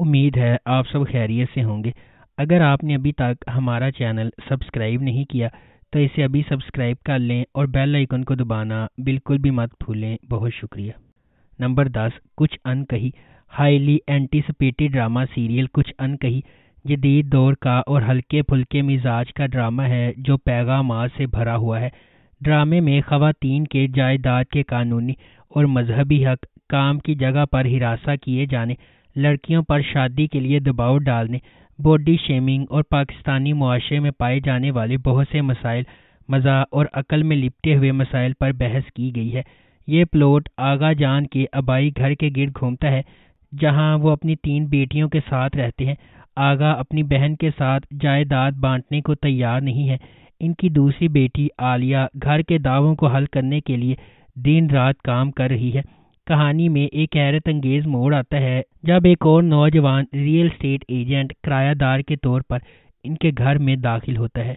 امید ہے آپ سب خیریت سے ہوں گے۔ اگر آپ نے ابھی تک ہمارا چینل سبسکرائب نہیں کیا تو اسے ابھی سبسکرائب کر لیں اور بیل آئیکن کو دبانا بالکل بھی مت بھولیں۔ بہت شکریہ۔ نمبر 10، کچھ ان کہی۔ ہائیلی اینٹیسپیٹڈ ڈرامہ سیریل کچھ ان کہی جدید دور کا اور ہلکے پھلکے مزاج کا ڈرامہ ہے جو پیغامات سے بھرا ہوا ہے۔ ڈرامے میں خواتین کے جائیداد کے قانونی اور مذہبی حق، کام کی جگہ پر ہراساں کیے جانے، لڑکیوں پر شادی کے لیے دباؤ ڈالنے، باڈی شیمنگ اور پاکستانی معاشرے میں پائے جانے والے بہت سے مسائل، مزاح اور عقل میں لپٹے ہوئے مسائل پر بحث کی گئی ہے۔ یہ پلاٹ آغا جان کے آبائی گھر کے گرد گھومتا ہے جہاں وہ اپنی 3 بیٹیوں کے ساتھ رہتے ہیں۔ آغا اپنی بہن کے ساتھ جائیداد بانٹنے کو تیار نہیں ہے۔ ان کی دوسری بیٹی عالیہ گھر کے دعووں کو حل کرنے کے لیے دن رات کام کر رہی ہے۔ کہانی میں ایک حیرت انگیز موڑ آتا ہے جب ایک اور نوجوان ریئل اسٹیٹ ایجنٹ کرایہ دار کے طور پر ان کے گھر میں داخل ہوتا ہے۔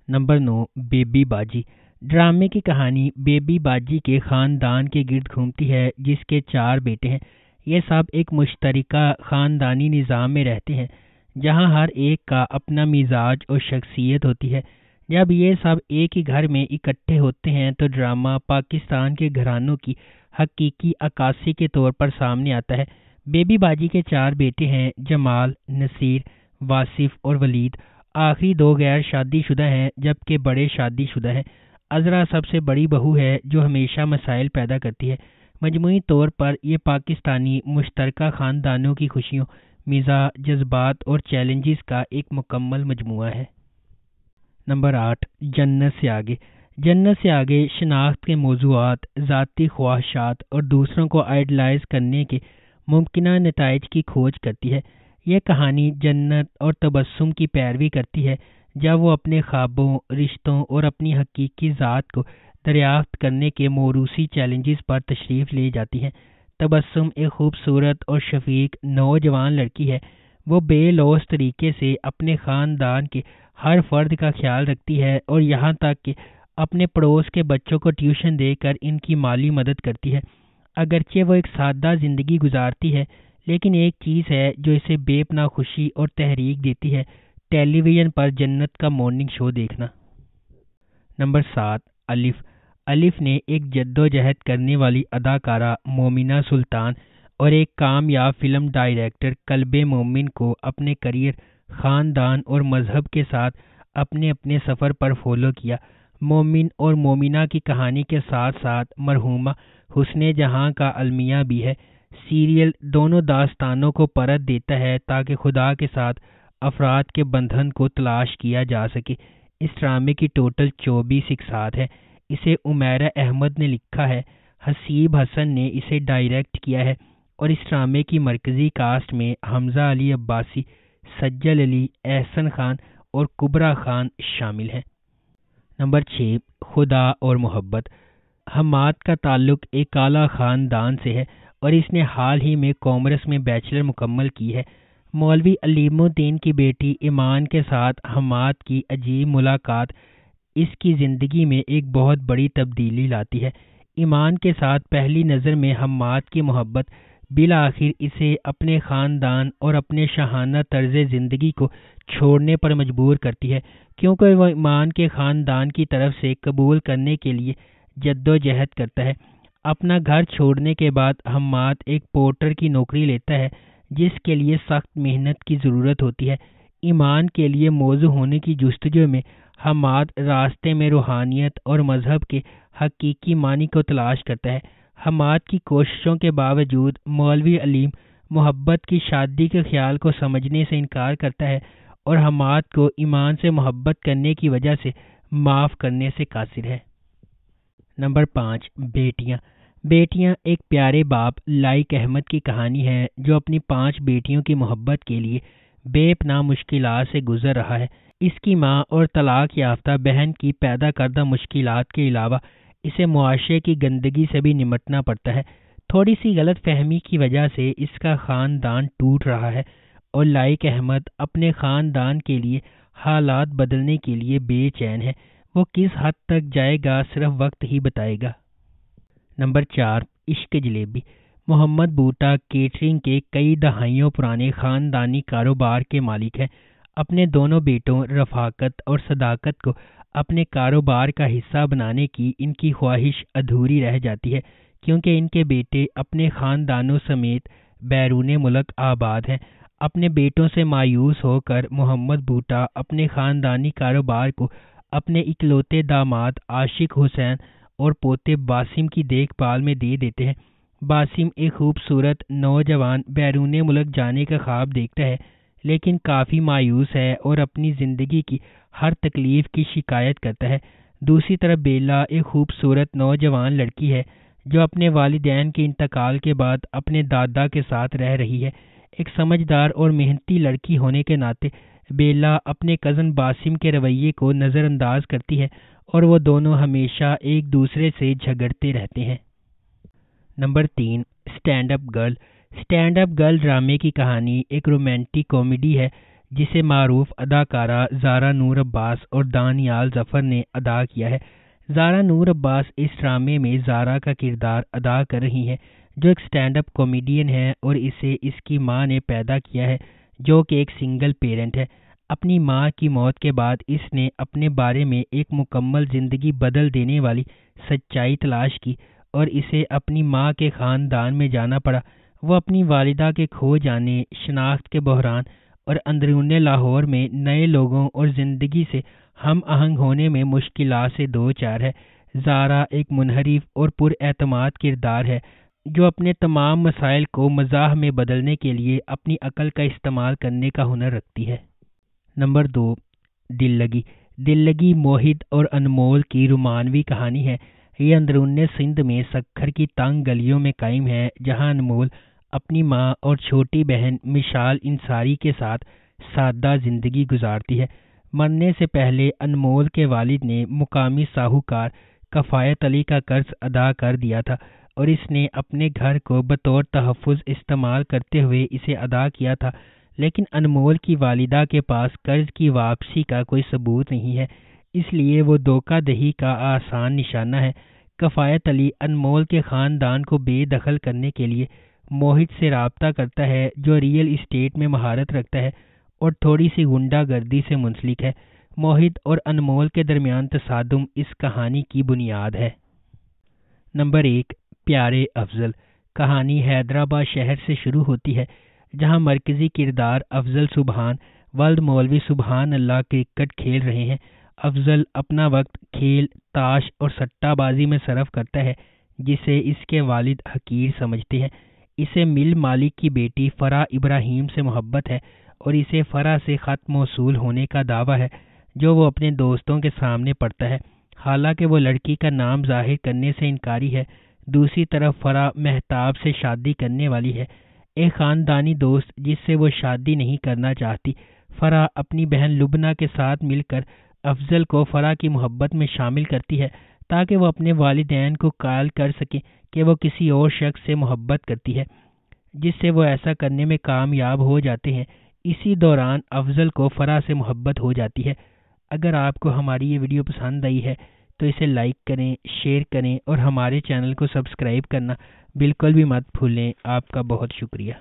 نمبر 9، بیبی باجی۔ ڈرامے کی کہانی بیبی باجی کے خاندان کے گرد گھومتی ہے جس کے 4 بیٹے ہیں۔ یہ سب ایک مشترکہ خاندانی نظام میں رہتے ہیں جہاں ہر ایک کا اپنا مزاج اور شخصیت ہوتی ہے۔ جب یہ سب ایک ہی گھر میں اکٹھے ہوتے ہیں تو ڈرامہ پاکستان کے گھرانوں کی حقیقی عکاسی کے طور پر سامنے آتا ہے۔ بیبی باجی کے 4 بیٹے ہیں، جمال، نصیر، واصف اور ولید۔ آخری 2 غیر شادی شدہ ہیں جبکہ بڑے شادی شدہ ہیں۔ عذرا سب سے بڑی بہو ہے جو ہمیشہ مسائل پیدا کرتی ہے۔ مجموعی طور پر یہ پاکستانی مشترکہ خاندانوں کی خوشیوں، مزاح، جذبات اور چیلنجز کا ایک مکمل مجموعہ ہے۔ نمبر 8، جنت سے آگے۔ جنت سے آگے شناخت کے موضوعات، ذاتی خواہشات اور دوسروں کو آئیڈلائز کرنے کے ممکنہ نتائج کی کھوج کرتی ہے۔ یہ کہانی جنت اور تبسم کی پیروی کرتی ہے جب وہ اپنے خوابوں، رشتوں اور اپنی حقیقی ذات کو دریافت کرنے کے موروثی چیلنجز پر تشریف لے جاتی ہے۔ تبسم ایک خوبصورت اور شفیق نوجوان لڑکی ہے۔ وہ بے لوث طریقے سے اپنے خاندان کے ہر فرد کا خیال رکھتی ہے اور یہاں تک کہ اپنے پڑوس کے بچوں کو ٹیوشن دے کر ان کی مالی مدد کرتی ہے۔ اگرچہ وہ ایک سادہ زندگی گزارتی ہے لیکن ایک چیز ہے جو اسے بے پناہ خوشی اور تحریک دیتی ہے، ٹیلی ویژن پر جنت کا مارننگ شو دیکھنا۔ نمبر 7، الف۔ الف نے ایک جدوجہد کرنے والی اداکارہ مومنہ سلطان اور ایک کامیاب فلم ڈائریکٹر قلب مومن کو اپنے کریئر، خاندان اور مذہب کے ساتھ اپنے سفر پر فالو کیا۔ مومن اور مومنہ کی کہانی کے ساتھ ساتھ مرحومہ حسن جہاں کا المیہ بھی ہے۔ سیریل دونوں داستانوں کو پرت دیتا ہے تاکہ خدا کے ساتھ افراد کے بندھن کو تلاش کیا جا سکے۔ اس ڈرامے کی ٹوٹل 24 اقساط ہے۔ اسے عمیرہ احمد نے لکھا ہے، حسیب حسن نے اسے ڈائریکٹ کیا ہے اور اس ڈرامے کی مرکزی کاسٹ میں حمزہ علی عباسی، سجل علی، احسن خان اور کبرا خان شامل ہیں۔ نمبر 6، خدا اور محبت۔ حماد کا تعلق ایک اعلیٰ خاندان سے ہے اور اس نے حال ہی میں کامرس میں بیچلر مکمل کی ہے۔ مولوی علیم الدین کی بیٹی ایمان کے ساتھ حماد کی عجیب ملاقات اس کی زندگی میں ایک بہت بڑی تبدیلی لاتی ہے۔ ایمان کے ساتھ پہلی نظر میں حماد کی محبت بالآخر اسے اپنے خاندان اور اپنے شاہانہ طرز زندگی کو چھوڑنے پر مجبور کرتی ہے کیونکہ وہ ایمان کے خاندان کی طرف سے قبول کرنے کے لیے جدوجہد کرتا ہے۔ اپنا گھر چھوڑنے کے بعد حماد ایک پورٹر کی نوکری لیتا ہے جس کے لیے سخت محنت کی ضرورت ہوتی ہے۔ ایمان کے لیے موزوں ہونے کی جستجو میں حماد راستے میں روحانیت اور مذہب کے حقیقی معنی کو تلاش کرتا ہے۔ حماد کی کوششوں کے باوجود مولوی علیم محبت کی شادی کے خیال کو سمجھنے سے انکار کرتا ہے اور حماد کو ایمان سے محبت کرنے کی وجہ سے معاف کرنے سے قاصر ہے۔ نمبر 5، بیٹیاں۔ بیٹیاں ایک پیارے باپ لائق احمد کی کہانی ہے جو اپنی 5 بیٹیوں کی محبت کے لیے بے پناہ مشکلات سے گزر رہا ہے۔ اس کی ماں اور طلاق یافتہ بہن کی پیدا کردہ مشکلات کے علاوہ اسے معاشرے کی گندگی سے بھی نمٹنا پڑتا ہے۔ تھوڑی سی غلط فہمی کی وجہ سے اس کا خاندان ٹوٹ رہا ہے اور لائق احمد اپنے خاندان کے لیے حالات بدلنے کے لیے بے چین ہے۔ وہ کس حد تک جائے گا صرف وقت ہی بتائے گا۔ نمبر 4، عشق جلیبی۔ محمد بھٹا کیٹرنگ کے کئی دہائیوں پرانے خاندانی کاروبار کے مالک ہیں۔ اپنے دونوں بیٹوں رفاقت اور صداقت کو اپنے کاروبار کا حصہ بنانے کی ان کی خواہش ادھوری رہ جاتی ہے، کیونکہ ان کے بیٹے اپنے خاندانوں سمیت بیرون ملک آباد ہیں۔ اپنے بیٹوں سے مایوس ہو کر محمد بھٹا اپنے خاندانی کاروبار کو اپنے اکلوتے داماد عاشق حسین اور پوتے باسم کی دیکھ بھال میں دے دیتے ہیں۔ باسم ایک خوبصورت نوجوان بیرون ملک جانے کا خواب دیکھتا ہے، لیکن کافی مایوس ہے اور اپنی زندگی کی ہر تکلیف کی شکایت کرتا ہے۔ دوسری طرف بیلا ایک خوبصورت نوجوان لڑکی ہے جو اپنے والدین کے انتقال کے بعد اپنے دادا کے ساتھ رہ رہی ہے۔ ایک سمجھدار اور محنتی لڑکی ہونے کے ناطے بیلا اپنے کزن باسم کے رویے کو نظر انداز کرتی ہے اور وہ دونوں ہمیشہ ایک دوسرے سے جھگڑتے رہتے ہیں۔ Number 3، stand up girl. Stand up girl ڈرامے کی کہانی ایک رومانٹک کامیڈی ہے جسے معروف اداکارہ زارا نور عباس اور دانیال ظفر نے ادا کیا ہے۔ زارا نور عباس اس ڈرامے میں زارا کا کردار ادا کر رہی ہیں، جو ایک اسٹینڈ اپ کامیڈین ہے اور اسے اس کی ماں نے پیدا کیا ہے، جو کہ ایک سنگل پیرنٹ ہے۔ اپنی ماں کی موت کے بعد اس نے اپنے بارے میں ایک مکمل زندگی بدل دینے والی سچائی تلاش کی اور اسے اپنی ماں کے خاندان میں جانا پڑا۔ وہ اپنی والدہ کے کھو جانے، شناخت کے بحران اور اندرون لاہور میں نئے لوگوں اور زندگی سے ہم آہنگ ہونے میں مشکلات سے دوچار ہے۔ زارا ایک منحرف اور پر اعتماد کردار ہے جو اپنے تمام مسائل کو مزاح میں بدلنے کے لیے اپنی عقل کا استعمال کرنے کا ہنر رکھتی ہے۔ نمبر 2، دل لگی۔ دل لگی موہت اور انمول کی رومانوی کہانی ہے۔ یہ اندرون سندھ میں سکھر کی تنگ گلیوں میں قائم ہے، جہاں انمول اپنی ماں اور چھوٹی بہن مشال انصاری کے ساتھ سادہ زندگی گزارتی ہے۔ مرنے سے پہلے انمول کے والد نے مقامی ساہوکار کفایت علی کا قرض ادا کر دیا تھا اور اس نے اپنے گھر کو بطور تحفظ استعمال کرتے ہوئے اسے ادا کیا تھا، لیکن انمول کی والدہ کے پاس قرض کی واپسی کا کوئی ثبوت نہیں ہے، اس لیے وہ دھوکہ دہی کا آسان نشانہ ہے۔ کفایت علی انمول کے خاندان کو بے دخل کرنے کے لیے موہت سے رابطہ کرتا ہے، جو ریئل اسٹیٹ میں مہارت رکھتا ہے اور تھوڑی سی غنڈہ گردی سے منسلک ہے۔ موہت اور انمول کے درمیان تصادم اس کہانی کی بنیاد ہے۔ نمبر 1، پیارے افضل۔ کہانی حیدرآباد شہر سے شروع ہوتی ہے، جہاں مرکزی کردار افضل سبحان ولد مولوی سبحان اللہ کرکٹ کھیل رہے ہیں۔ افضل اپنا وقت کھیل، تاش اور سٹہ بازی میں صرف کرتا ہے، جسے اس کے والد حقیر سمجھتے ہیں۔ اسے مل مالک کی بیٹی فرح ابراہیم سے محبت ہے اور اسے فرح سے خط موصول ہونے کا دعویٰ ہے، جو وہ اپنے دوستوں کے سامنے پڑھتا ہے، حالانکہ وہ لڑکی کا نام ظاہر کرنے سے انکاری ہے۔ دوسری طرف فرح مہتاب سے شادی کرنے والی ہے، ایک خاندانی دوست جس سے وہ شادی نہیں کرنا چاہتی۔ فرح اپنی بہن لبنہ کے ساتھ مل کر افضل کو فرح کی محبت میں شامل کرتی ہے تاکہ وہ اپنے والدین کو قائل کر سکے کہ وہ کسی اور شخص سے محبت کرتی ہے، جس سے وہ ایسا کرنے میں کامیاب ہو جاتے ہیں۔ اسی دوران افضل کو فرح سے محبت ہو جاتی ہے۔ اگر آپ کو ہماری یہ ویڈیو پسند آئی ہے تو اسے لائک کریں، شیئر کریں اور ہمارے چینل کو سبسکرائب کرنا بالکل بھی مت بھولیں۔ آپ کا بہت شکریہ۔